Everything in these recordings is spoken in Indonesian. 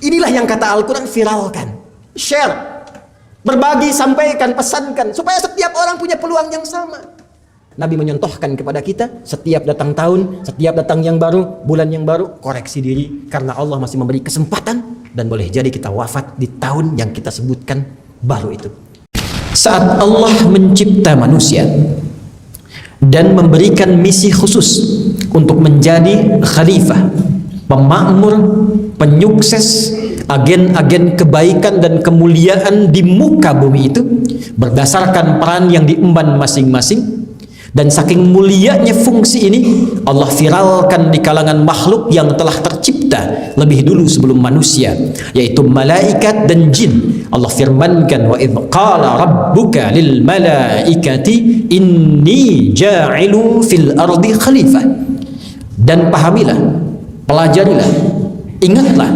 Inilah yang kata Al-Quran, viralkan, share, berbagi, sampaikan, pesankan, supaya setiap orang punya peluang yang sama. Nabi menyontohkan kepada kita, setiap datang tahun, setiap datang yang baru, bulan yang baru, koreksi diri, karena Allah masih memberi kesempatan, dan boleh jadi kita wafat di tahun yang kita sebutkan baru itu. Saat Allah mencipta manusia dan memberikan misi khusus untuk menjadi khalifah, pemakmur, penyukses, agen-agen kebaikan dan kemuliaan di muka bumi itu, berdasarkan peran yang diemban masing-masing. Dan saking mulianya fungsi ini, Allah viralkan di kalangan makhluk yang telah tercipta lebih dulu sebelum manusia, yaitu malaikat dan jin. Allah firmankan, wa idh qala rabbuka lil malaikati inni ja'ilu fil ardi khalifah. Dan pahamilah, pelajarilah, ingatlah,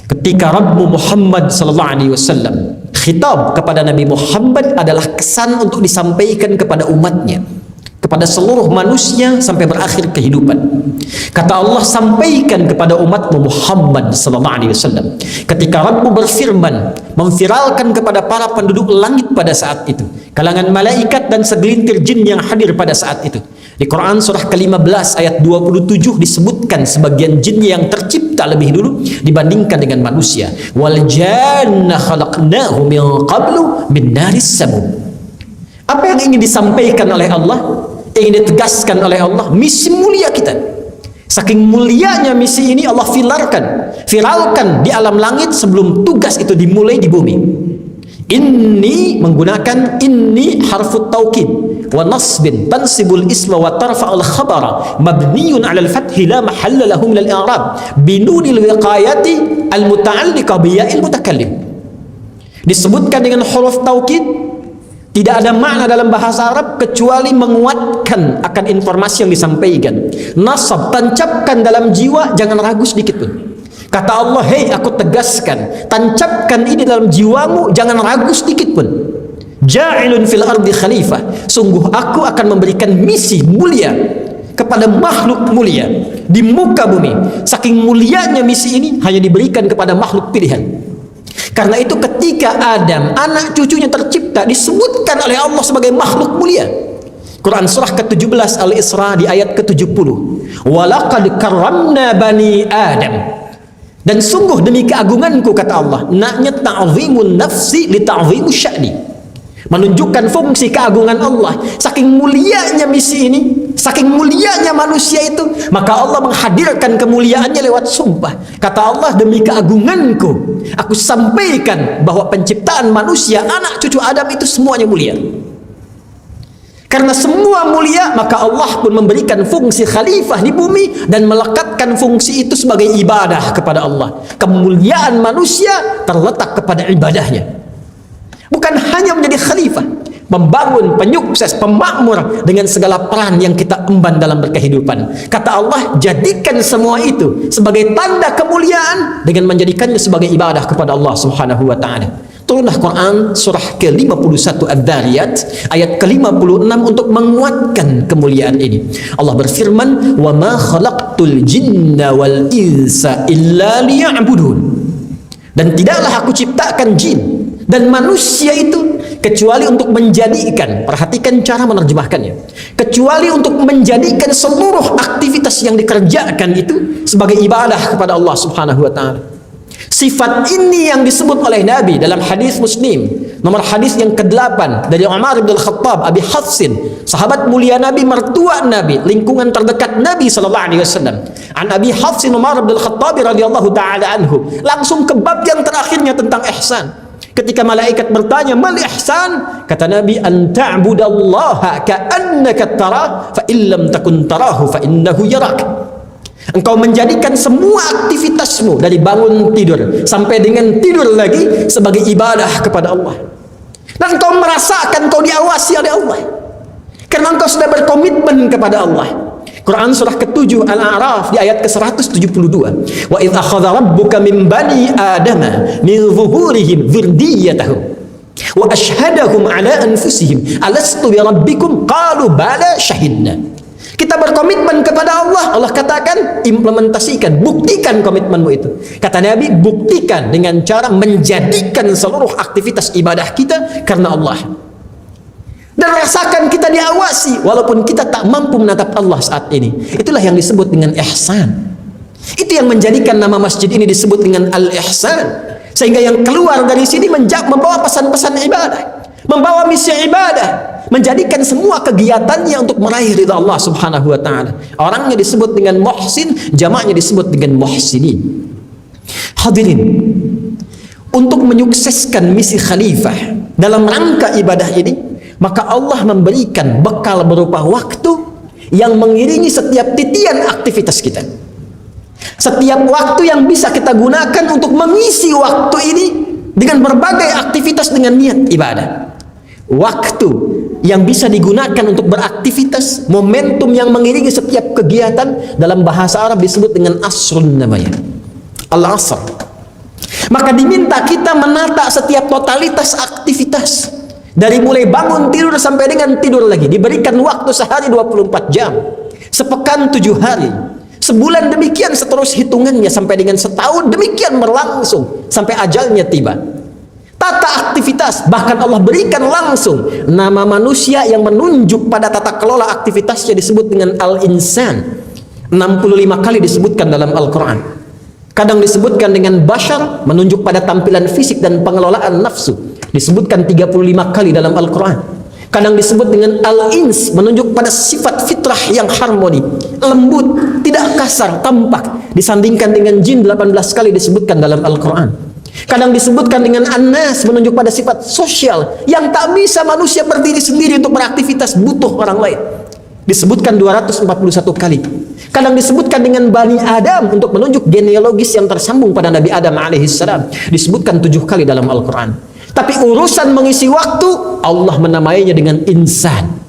ketika Rabbu Muhammad sallallahu alaihi wasallam, khitab kepada Nabi Muhammad adalah kesan untuk disampaikan kepada umatnya, kepada seluruh manusia sampai berakhir kehidupan. Kata Allah, sampaikan kepada umatmu Muhammad sallallahu alaihi wasallam, ketika Rabbu berfirman, memviralkan kepada para penduduk langit pada saat itu, kalangan malaikat dan segelintir jin yang hadir pada saat itu. Di Quran surah ke-15 ayat 27 disebutkan sebagian jin yang tercipta lebih dulu dibandingkan dengan manusia. Wal janna khalaqnahu min qablu min naris samum. Apa yang ingin disampaikan oleh Allah, ingin ditegaskan oleh Allah, misi mulia kita. Saking mulianya misi ini, Allah viralkan di alam langit sebelum tugas itu dimulai di bumi. Inni menggunakan inni harfut taukid wa nasbin tansibul isma wa tarfa'ul khabara mabniyun 'alal fathi la mahalla lahu min al-i'rab binunil wiqayati al-muta'alliqa bi ya'il mutakallim. Disebutkan dengan huruf taukid, tidak ada makna dalam bahasa Arab kecuali menguatkan akan informasi yang disampaikan. Nasab, tancapkan dalam jiwa, jangan ragu sedikit pun. Kata Allah, hei aku tegaskan, tancapkan ini dalam jiwamu, jangan ragu sedikit pun. Ja'ilun fil ardi khalifah, sungguh aku akan memberikan misi mulia kepada makhluk mulia di muka bumi. Saking mulianya misi ini hanya diberikan kepada makhluk pilihan. Karena itu ketika Adam, anak cucunya tercipta, disebutkan oleh Allah sebagai makhluk mulia. Quran surah ke-17 Al-Isra di ayat ke-70. Walaqad karramna bani Adam. Dan sungguh demi keagunganku, kata Allah, naknya ta'zimun nafsi li ta'zimu sya'ni. Menunjukkan fungsi keagungan Allah. Saking mulianya misi ini, saking mulianya manusia itu, maka Allah menghadirkan kemuliaannya lewat sumpah. Kata Allah, demi keagunganku, aku sampaikan bahwa penciptaan manusia, anak cucu Adam itu semuanya mulia. Karena semua mulia, maka Allah pun memberikan fungsi khalifah di bumi dan melekatkan fungsi itu sebagai ibadah kepada Allah. Kemuliaan manusia terletak kepada ibadahnya. Bukan hanya menjadi khalifah, membangun, penyukses, pemakmur dengan segala peran yang kita emban dalam berkehidupan. Kata Allah, jadikan semua itu sebagai tanda kemuliaan dengan menjadikannya sebagai ibadah kepada Allah Subhanahu wa taala. Turunlah Quran surah ke-51 Ad-Dhariyat ayat ke-56 untuk menguatkan kemuliaan ini. Allah berfirman, "Wa ma khalaqtul jinna wal insa illa liya'budun." Dan tidaklah aku ciptakan jin dan manusia itu kecuali untuk menjadikan, perhatikan cara menerjemahkannya, kecuali untuk menjadikan seluruh aktivitas yang dikerjakan itu sebagai ibadah kepada Allah Subhanahu wa taala. Sifat ini yang disebut oleh Nabi dalam hadis Muslim, nomor hadis yang ke-8 dari Umar bin Khattab, Abi Hafsin, sahabat mulia Nabi, mertua Nabi, lingkungan terdekat Nabi sallallahu alaihi wasallam. An Abi Hafsin Umar bin Khattab radhiyallahu taala anhu. Langsung ke bab yang terakhirnya tentang ihsan. Ketika malaikat bertanya, "Mal ihsan?" Kata Nabi, "An ta'budallaha ka'annaka tarah, fa illam takun tarahu fa innahu yarak." Engkau menjadikan semua aktivitasmu dari bangun tidur sampai dengan tidur lagi sebagai ibadah kepada Allah. Dan engkau merasakan kau diawasi oleh Allah. Karena engkau sudah berkomitmen kepada Allah. Quran surah ke-7 Al-A'raf di ayat ke-172. Wa idh akhadha rabbuka min bani adama min zuhurihim dzurriyyatahum wa ashhadahum ala anfusihim alastu bi rabbikum qalu bala syahidna. Kita berkomitmen kepada Allah, Allah katakan implementasikan, buktikan komitmenmu itu. Kata Nabi, buktikan dengan cara menjadikan seluruh aktivitas ibadah kita karena Allah. Dan rasakan kita diawasi walaupun kita tak mampu menatap Allah saat ini. Itulah yang disebut dengan ihsan. Itu yang menjadikan nama masjid ini disebut dengan al-ihsan. Sehingga yang keluar dari sini membawa pesan-pesan ibadah, membawa misi ibadah, menjadikan semua kegiatannya untuk meraih ridha Allah Subhanahu wa taala. Orangnya disebut dengan muhsin, jamaknya disebut dengan muhsinin. Hadirin, untuk menyukseskan misi khalifah dalam rangka ibadah ini, maka Allah memberikan bekal berupa waktu yang mengiringi setiap titian aktivitas kita. Setiap waktu yang bisa kita gunakan untuk mengisi waktu ini dengan berbagai aktivitas dengan niat ibadah. Waktu yang bisa digunakan untuk beraktivitas, momentum yang mengiringi setiap kegiatan, dalam bahasa Arab disebut dengan asrun namanya. Al-asr. Maka diminta kita menata setiap totalitas aktivitas. Dari mulai bangun tidur sampai dengan tidur lagi. Diberikan waktu sehari 24 jam. Sepekan 7 hari. Sebulan demikian seterus hitungannya sampai dengan setahun demikian berlangsung sampai ajalnya tiba. Tata aktivitas, bahkan Allah berikan langsung nama manusia yang menunjuk pada tata kelola aktivitasnya disebut dengan al-insan. 65 kali disebutkan dalam Al-Quran. Kadang disebutkan dengan bashar, menunjuk pada tampilan fisik dan pengelolaan nafsu, disebutkan 35 kali dalam Al-Quran. Kadang disebut dengan al-ins, menunjuk pada sifat fitrah yang harmoni, lembut, tidak kasar, tampak, disandingkan dengan jin 18 kali disebutkan dalam Al-Quran. Kadang disebutkan dengan an-nas, menunjuk pada sifat sosial yang tak bisa manusia berdiri sendiri untuk beraktivitas, butuh orang lain, disebutkan 241 kali. Kadang disebutkan dengan Bani Adam untuk menunjuk genealogis yang tersambung pada Nabi Adam alaihissalam, disebutkan 7 kali dalam Al-Quran. Tapi urusan mengisi waktu, Allah menamainya dengan insan.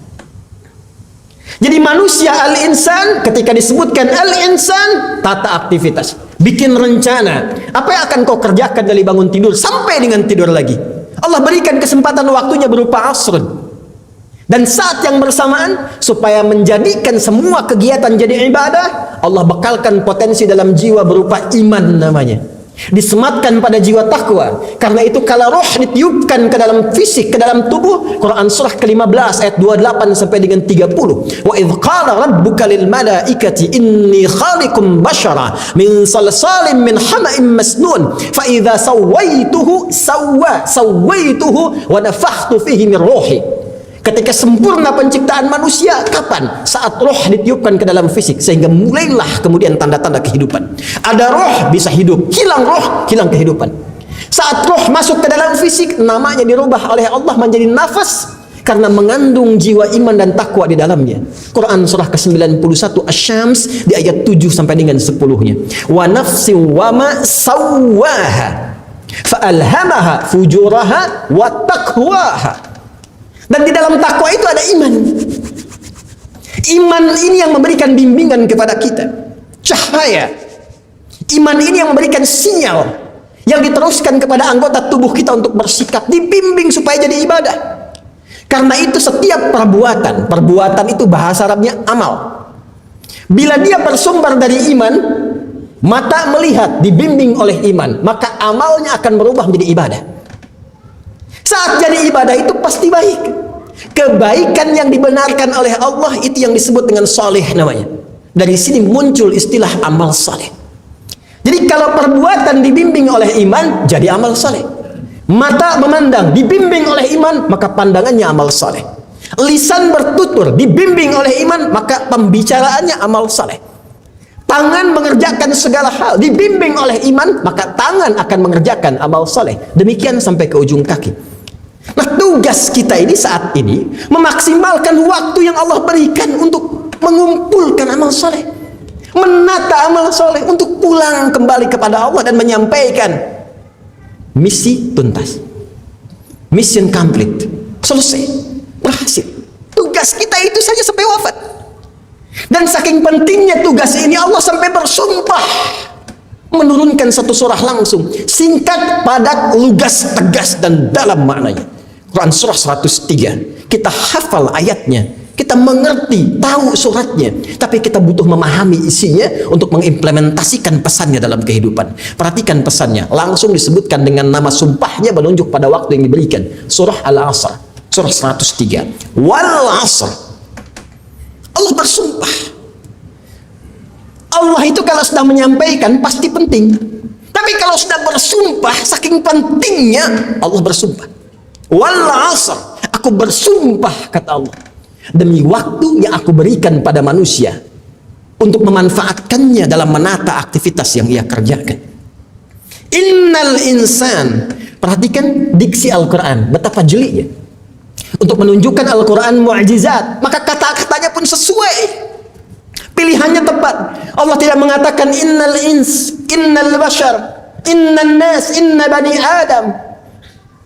Jadi manusia al-insan, ketika disebutkan al-insan, tata aktivitas, bikin rencana, apa yang akan kau kerjakan dari bangun tidur sampai dengan tidur lagi. Allah berikan kesempatan waktunya berupa asrun. Dan saat yang bersamaan, supaya menjadikan semua kegiatan jadi ibadah, Allah bekalkan potensi dalam jiwa berupa iman namanya. Disematkan pada jiwa takwa. Karena itu kalau roh ditiupkan ke dalam fisik, ke dalam tubuh, Quran surah ke-15 ayat 28 sampai dengan 30. Wa idh qala rabbuka lil malaikati inni khaliqum bashara min salsalin min hama'in masnun fa idza sawaituhu wa nafakhtu fihi min ruhi. Ketika sempurna penciptaan manusia, kapan? Saat roh ditiupkan ke dalam fisik, sehingga mulailah kemudian tanda-tanda kehidupan. Ada roh bisa hidup, hilang roh, hilang kehidupan. Saat roh masuk ke dalam fisik, namanya dirubah oleh Allah menjadi nafas, karena mengandung jiwa iman dan takwa di dalamnya. Quran surah ke-91 Asy-Syams di ayat 7 sampai dengan 10-nya. Wa nafsin wa ma sawwaha fa alhamaha fujuraha wa taqwaha. Dan di dalam takwa itu ada iman. Iman ini yang memberikan bimbingan kepada kita, cahaya. Iman ini yang memberikan sinyal yang diteruskan kepada anggota tubuh kita untuk bersikap, dibimbing supaya jadi ibadah. Karena itu setiap perbuatan itu bahasa Arabnya amal. Bila dia bersumber dari iman, mata melihat dibimbing oleh iman, maka amalnya akan berubah menjadi ibadah. Saat jadi ibadah itu pasti baik. Kebaikan yang dibenarkan oleh Allah itu yang disebut dengan saleh namanya. Dari sini muncul istilah amal saleh. Jadi kalau perbuatan dibimbing oleh iman, jadi amal saleh. Mata memandang dibimbing oleh iman, maka pandangannya amal saleh. Lisan bertutur dibimbing oleh iman, maka pembicaraannya amal saleh. Tangan mengerjakan segala hal dibimbing oleh iman, maka tangan akan mengerjakan amal saleh. Demikian sampai ke ujung kaki. Nah, tugas kita ini saat ini memaksimalkan waktu yang Allah berikan untuk mengumpulkan amal soleh, menata amal soleh, untuk pulang kembali kepada Allah dan menyampaikan misi tuntas, mission complete, selesai, berhasil. Tugas kita itu saja sampai wafat. Dan saking pentingnya tugas ini, Allah sampai bersumpah menurunkan satu surah langsung, singkat, padat, lugas, tegas, dan dalam maknanya. Quran surah 103, kita hafal ayatnya, Kita mengerti, tahu suratnya, tapi kita butuh memahami isinya untuk mengimplementasikan pesannya dalam kehidupan. Perhatikan pesannya, langsung disebutkan dengan nama sumpahnya menunjuk pada waktu yang diberikan. Surah Al-Asr, surah 103. Wal Asr. Allah bersumpah. Allah itu kalau sudah menyampaikan pasti penting. Tapi kalau sudah bersumpah, saking pentingnya Allah bersumpah. Wal Asr. Aku bersumpah, kata Allah, demi waktu yang aku berikan pada manusia untuk memanfaatkannya dalam menata aktivitas yang ia kerjakan. Innal insan. Perhatikan diksi Al-Quran, betapa jelinya. Untuk menunjukkan Al-Quran mu'jizat, maka kata-katanya pun sesuai. Pilihannya tepat. Allah tidak mengatakan innal ins, innal bashar, innan nas, inna bani Adam.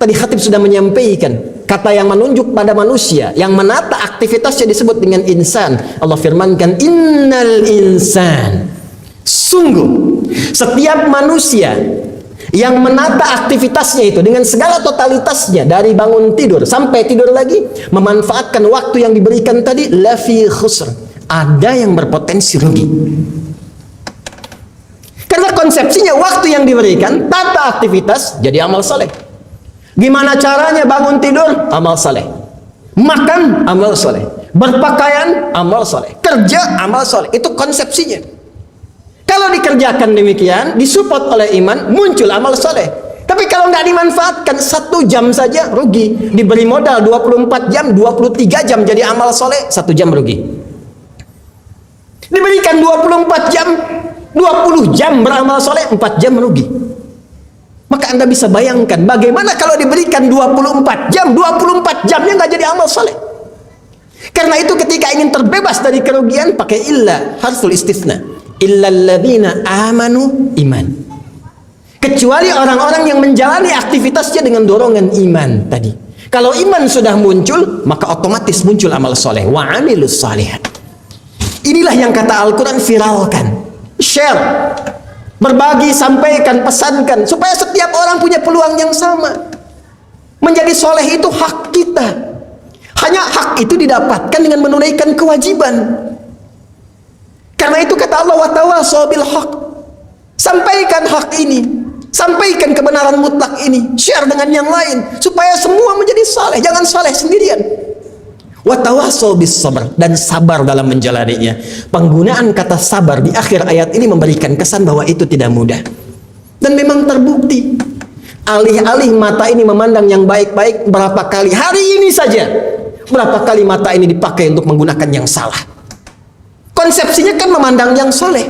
Tadi khatib sudah menyampaikan kata yang menunjuk pada manusia, yang menata aktivitasnya disebut dengan insan. Allah firmankan innal insan. Sungguh setiap manusia yang menata aktivitasnya itu dengan segala totalitasnya, dari bangun tidur sampai tidur lagi, memanfaatkan waktu yang diberikan tadi, lafi khusr, ada yang berpotensi rugi. Karena konsepsinya waktu yang diberikan, tata aktivitas jadi amal saleh. Gimana caranya bangun tidur? Amal saleh. Makan? Amal saleh. Berpakaian? Amal saleh. Kerja? Amal saleh. Itu konsepsinya. Kalau dikerjakan demikian, disupport oleh iman, muncul amal saleh. Tapi kalau nggak dimanfaatkan, 1 jam saja rugi. Diberi modal 24 jam, 23 jam jadi amal saleh, 1 jam rugi. Diberikan 24 jam, 20 jam beramal saleh, 4 jam rugi. Maka Anda bisa bayangkan bagaimana kalau diberikan 24 jam, 24 jamnya nggak jadi amal saleh. Karena itu ketika ingin terbebas dari kerugian, pakai illa, harful istitsna. Illal ladzina amanu iman. Kecuali orang-orang yang menjalani aktivitasnya dengan dorongan iman tadi. Kalau iman sudah muncul, maka otomatis muncul amal saleh. Wa amilus salihat. Inilah yang kata Al-Quran, viralkan, share, berbagi, sampaikan, pesankan, supaya setiap orang punya peluang yang sama. Menjadi soleh itu hak kita. Hanya hak itu didapatkan dengan menunaikan kewajiban. Karena itu kata Allah, watawasau bil haq. Sampaikan hak ini, sampaikan kebenaran mutlak ini, share dengan yang lain, supaya semua menjadi saleh. Jangan saleh sendirian. Watawasau bis sabr, dan sabar dalam menjalaninya. Penggunaan kata sabar di akhir ayat ini memberikan kesan bahwa itu tidak mudah. Dan memang terbukti. Alih-alih mata ini memandang yang baik-baik, berapa kali hari ini saja, berapa kali mata ini dipakai untuk menggunakan yang salah. Konsepsinya kan memandang yang soleh.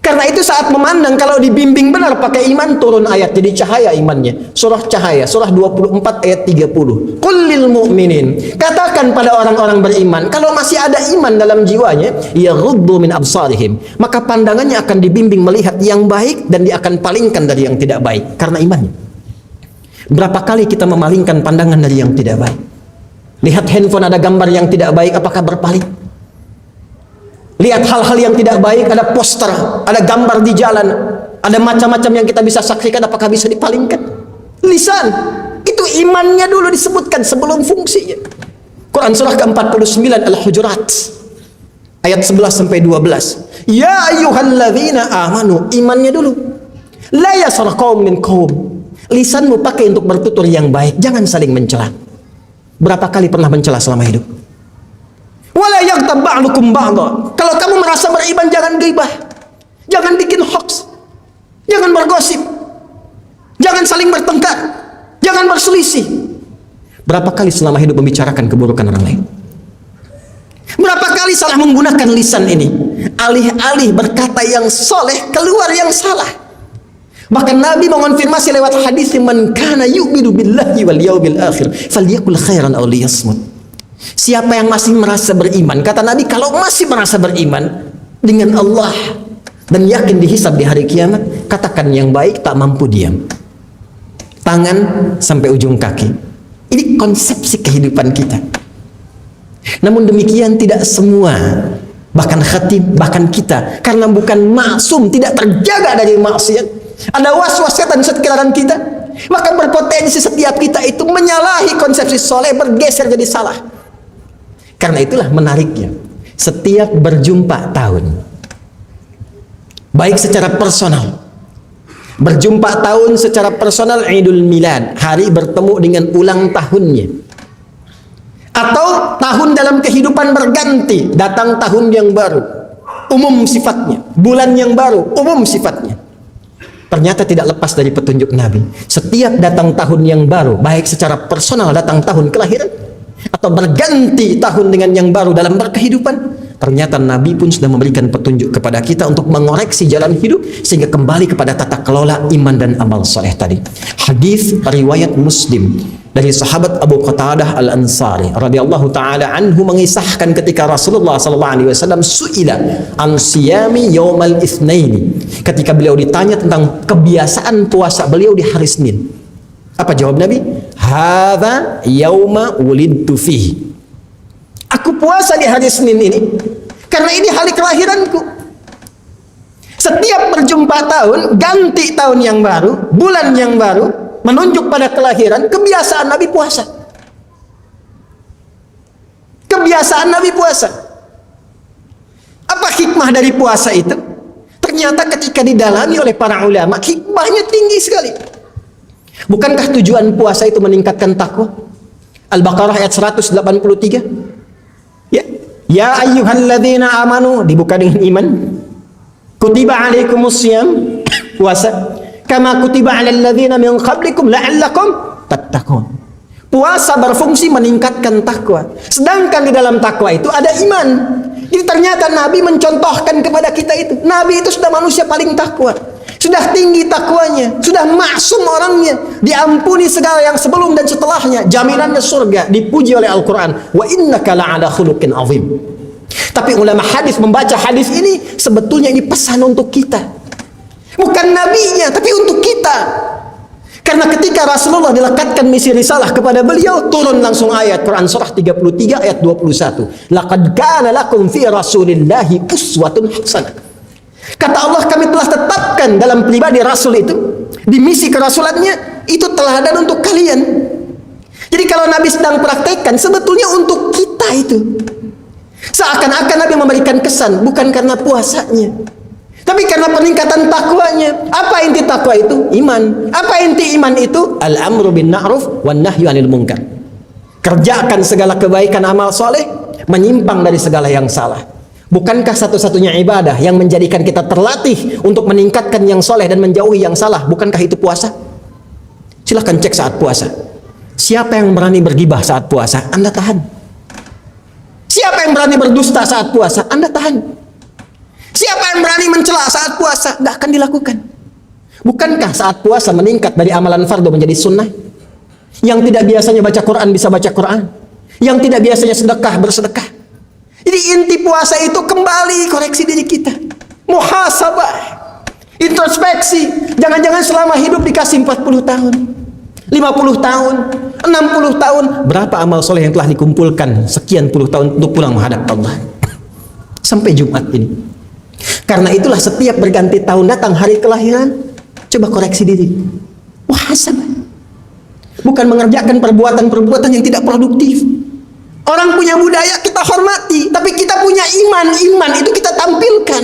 Karena itu saat memandang, kalau dibimbing benar pakai iman, turun ayat jadi cahaya imannya. Surah Cahaya, surah 24 ayat 30. Qul lil mu'minin, katakan pada orang-orang beriman, kalau masih ada iman dalam jiwanya, yaghuddu min absarihim, maka pandangannya akan dibimbing melihat yang baik, dan dia akan palingkan dari yang tidak baik karena imannya. Berapa kali kita memalingkan pandangan dari yang tidak baik? Lihat handphone ada gambar yang tidak baik, apakah berpaling? Lihat hal-hal yang tidak baik, ada poster, ada gambar di jalan, ada macam-macam yang kita bisa saksikan, apakah bisa dipalingkan? Lisan, itu imannya dulu disebutkan sebelum fungsinya. Quran surah ke-49 Al-Hujurat ayat 11-12. Ya ayyuhalladzina amanu, imannya dulu. La yasar qaum min qaum. Lisanmu pakai untuk bertutur yang baik, jangan saling mencela. Berapa kali pernah mencela selama hidup? Wala yaghtab ba'dukum ba'dha. Kalau kamu merasa beriman, jangan gibah, jangan bikin hoax, jangan bergosip, jangan saling bertengkar, jangan berselisih. Berapa kali selama hidup membicarakan keburukan orang lain? Berapa kali salah menggunakan lisan ini? Alih-alih berkata yang soleh, keluar yang salah. Bahkan Nabi mengonfirmasi lewat hadis, man kana yu'minu billahi wal yawmil akhir falyakul khairan aw liyasmut. Siapa yang masih merasa beriman, kata Nabi, kalau masih merasa beriman dengan Allah dan yakin dihisab di hari kiamat, katakan yang baik, tak mampu diam. Tangan sampai ujung kaki. Ini konsepsi kehidupan kita. Namun demikian tidak semua, bahkan khatib, bahkan kita, karena bukan maksum, tidak terjaga dari maksiat, ada was-was setan sekitaran kita, maka berpotensi setiap kita itu menyalahi konsepsi soleh, bergeser jadi salah. Karena itulah menariknya, setiap berjumpa tahun, baik secara personal, berjumpa tahun secara personal, Idul Milad, hari bertemu dengan ulang tahunnya, atau tahun dalam kehidupan berganti, datang tahun yang baru, umum sifatnya, bulan yang baru, umum sifatnya. Ternyata tidak lepas dari petunjuk Nabi. Setiap datang tahun yang baru, baik secara personal datang tahun kelahiran, atau berganti tahun dengan yang baru dalam berkehidupan, ternyata Nabi pun sudah memberikan petunjuk kepada kita untuk mengoreksi jalan hidup sehingga kembali kepada tata kelola iman dan amal soleh tadi. Hadis riwayat Muslim dari sahabat Abu Qatadah Al-Ansari radhiyallahu taala anhu mengisahkan ketika Rasulullah sallallahu alaihi wasallam suila an siyami yaumal itsnaini, ketika beliau ditanya tentang kebiasaan puasa beliau di hari Senin. Apa jawab Nabi? Hadza yauma wulidtu fihi. Aku puasa di hari Senin ini karena ini hari kelahiranku. Setiap berjumpa tahun, ganti tahun yang baru, bulan yang baru, menunjuk pada kelahiran, kebiasaan Nabi puasa. Kebiasaan Nabi puasa. Apa hikmah dari puasa itu? Ternyata ketika didalami oleh para ulama, hikmahnya tinggi sekali. Bukankah tujuan puasa itu meningkatkan takwa? Al-Baqarah ayat 183. Ya ayyuhalladzina amanu, dibuka dengan iman. Kutiba alaikumusiyam, puasa. Kama kutiba alal ladzina min qablikum la'allakum tattaqun. Puasa berfungsi meningkatkan takwa. Sedangkan di dalam takwa itu ada iman. Jadi ternyata Nabi mencontohkan kepada kita itu. Nabi itu sudah manusia paling takwa. Sudah tinggi takwanya, sudah maksum orangnya, diampuni segala yang sebelum dan setelahnya, jaminannya surga, dipuji oleh Al-Quran. Wa innaka la'ala khuluqin azim. Tapi ulama hadis membaca hadis ini, sebetulnya ini pesan untuk kita. Bukan nabinya, tapi untuk kita. Karena ketika Rasulullah dilekatkan misi risalah kepada beliau, turun langsung ayat Quran surah 33 ayat 21. Laqad kana lakum fi Rasulillahi uswatun hasanah. Kata Allah, kami telah tetapkan dalam pribadi Rasul itu, di misi kerasulannya, itu teladan untuk kalian. Jadi kalau Nabi sedang praktekkan, sebetulnya untuk kita itu. Seakan-akan Nabi memberikan kesan, bukan karena puasanya, tapi karena peningkatan takwanya. Apa inti takwa itu? Iman. Apa inti iman itu? Al-amru bin ma'ruf wan nahyu 'anil munkar. Kerjakan segala kebaikan amal soleh, menyimpang dari segala yang salah. Bukankah satu-satunya ibadah yang menjadikan kita terlatih untuk meningkatkan yang soleh dan menjauhi yang salah? Bukankah itu puasa? Silahkan cek saat puasa. Siapa yang berani bergibah saat puasa? Anda tahan. Siapa yang berani berdusta saat puasa? Anda tahan. Siapa yang berani mencela saat puasa? Tidak akan dilakukan. Bukankah saat puasa meningkat dari amalan fardu menjadi sunnah? Yang tidak biasanya baca Quran bisa baca Quran. Yang tidak biasanya sedekah bersedekah. Jadi inti puasa itu kembali koreksi diri kita. Muhasabah. Introspeksi. Jangan-jangan selama hidup dikasih 40 tahun. 50 tahun. 60 tahun. Berapa amal soleh yang telah dikumpulkan sekian puluh tahun untuk pulang menghadap Allah. Sampai Jumat ini. Karena itulah setiap berganti tahun datang hari kelahiran, coba koreksi diri. Muhasabah. Bukan mengerjakan perbuatan-perbuatan yang tidak produktif. Orang punya budaya kita hormati, tapi kita punya iman. Iman itu kita tampilkan.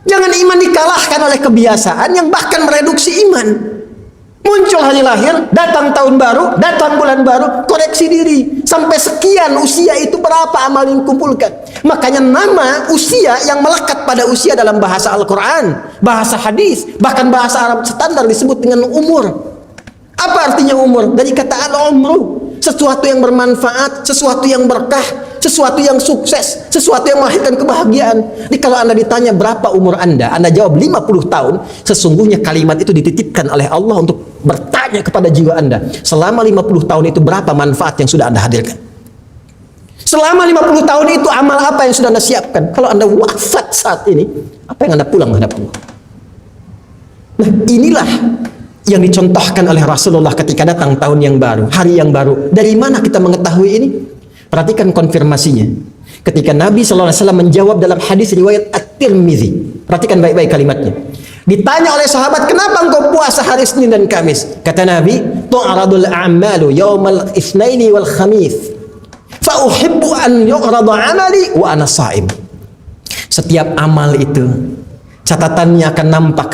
Jangan iman dikalahkan oleh kebiasaan yang bahkan mereduksi iman. Muncul hari lahir, datang tahun baru, datang bulan baru, koreksi diri. Sampai sekian usia itu berapa amal yang dikumpulkan. Makanya nama usia yang melekat pada usia dalam bahasa Al-Quran, bahasa hadis, bahkan bahasa Arab standar disebut dengan umur. Apa artinya umur? Dari kata al-umru. Sesuatu yang bermanfaat, sesuatu yang berkah, sesuatu yang sukses, sesuatu yang melahirkan kebahagiaan. Jadi kalau Anda ditanya berapa umur Anda jawab 50 tahun, sesungguhnya kalimat itu dititipkan oleh Allah untuk bertanya kepada jiwa Anda. Selama 50 tahun itu berapa manfaat yang sudah Anda hadirkan? Selama 50 tahun itu amal apa yang sudah Anda siapkan? Kalau Anda wafat saat ini, apa yang Anda pulang menghadap Allah? Nah, inilah yang dicontohkan oleh Rasulullah ketika datang tahun yang baru, hari yang baru. Dari mana kita mengetahui ini? Perhatikan konfirmasinya. Ketika Nabi SAW menjawab dalam hadis riwayat At-Tirmidzi. Perhatikan baik-baik kalimatnya. Ditanya oleh sahabat, kenapa engkau puasa hari Senin dan Kamis? Kata Nabi, tu'radul a'malu yawmal itsnaini wal khamis. Fa uhibbu an yu'rada 'amali wa ana sha'im. Setiap amal itu catatannya akan nampak,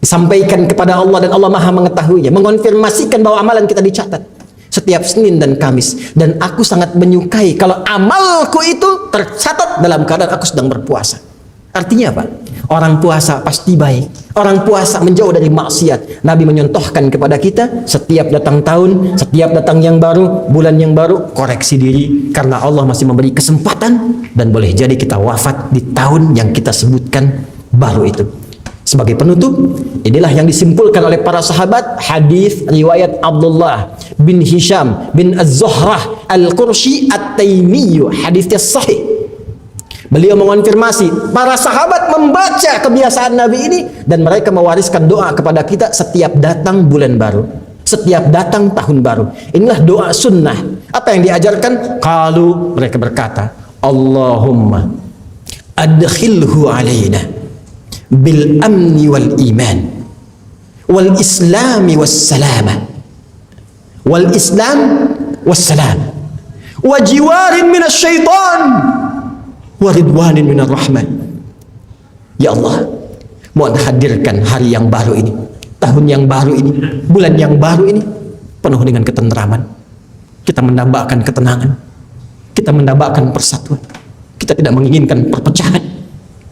disampaikan kepada Allah dan Allah Maha mengetahuinya, mengonfirmasikan bahwa amalan kita dicatat setiap Senin dan Kamis. Dan aku sangat menyukai kalau amalku itu tercatat dalam keadaan aku sedang berpuasa. Artinya apa? Orang puasa pasti baik. Orang puasa menjauh dari maksiat. Nabi menyontohkan kepada kita, setiap datang tahun, setiap datang yang baru, bulan yang baru, koreksi diri. Karena Allah masih memberi kesempatan, dan boleh jadi kita wafat di tahun yang kita sebutkan baru itu. Sebagai penutup, inilah yang disimpulkan oleh para sahabat, hadis riwayat Abdullah bin Hisham bin Az-Zuhrah Al-Qurshi At-Taimiyyu, hadisnya sahih. Beliau mengonfirmasi, para sahabat membaca kebiasaan Nabi ini dan mereka mewariskan doa kepada kita setiap datang bulan baru, setiap datang tahun baru. Inilah doa sunnah. Apa yang diajarkan? Qalu, mereka berkata, Allahumma adkhilhu alaina bil amni wal iman wal islami was salama wal islam was salam wa jiwarin minas syaitan wa ridwanin minar rahman. Ya Allah, mohon hadirkan hari yang baru ini, tahun yang baru ini, bulan yang baru ini penuh dengan ketenteraman. Kita mendambakan ketenangan, kita mendambakan persatuan, kita tidak menginginkan perpecahan.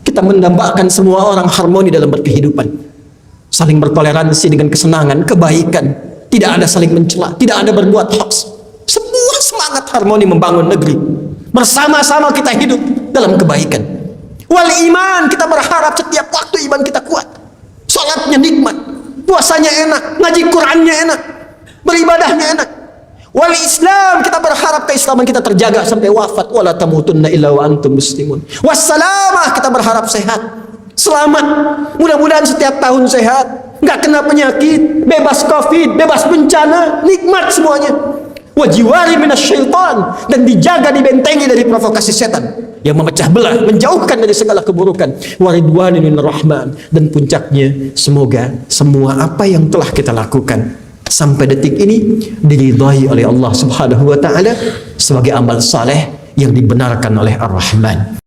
Kita mendambakan semua orang harmoni dalam berkehidupan, saling bertoleransi dengan kesenangan, kebaikan, tidak ada saling mencela, tidak ada berbuat hoax. Semua semangat harmoni membangun negeri. Bersama-sama kita hidup dalam kebaikan. Wal iman, kita berharap setiap waktu iman kita kuat. Salatnya nikmat, puasanya enak, ngaji Qur'annya enak, beribadahnya enak. Wal Islam, kita berharap keislaman kita terjaga sampai wafat. Wala tamutunna illa wa antum muslimun. Wassalamah, kita berharap sehat, selamat. Mudah-mudahan setiap tahun sehat, nggak kena penyakit, bebas COVID, bebas bencana, nikmat semuanya. Wajiwari minasyaitan, dan dijaga, dibentengi dari provokasi setan yang memecah belah, menjauhkan dari segala keburukan. Waridwanin minir rahman, dan puncaknya semoga semua apa yang telah kita lakukan sampai detik ini diridhai oleh Allah Subhanahu wa taala sebagai amal saleh yang dibenarkan oleh Ar-Rahman.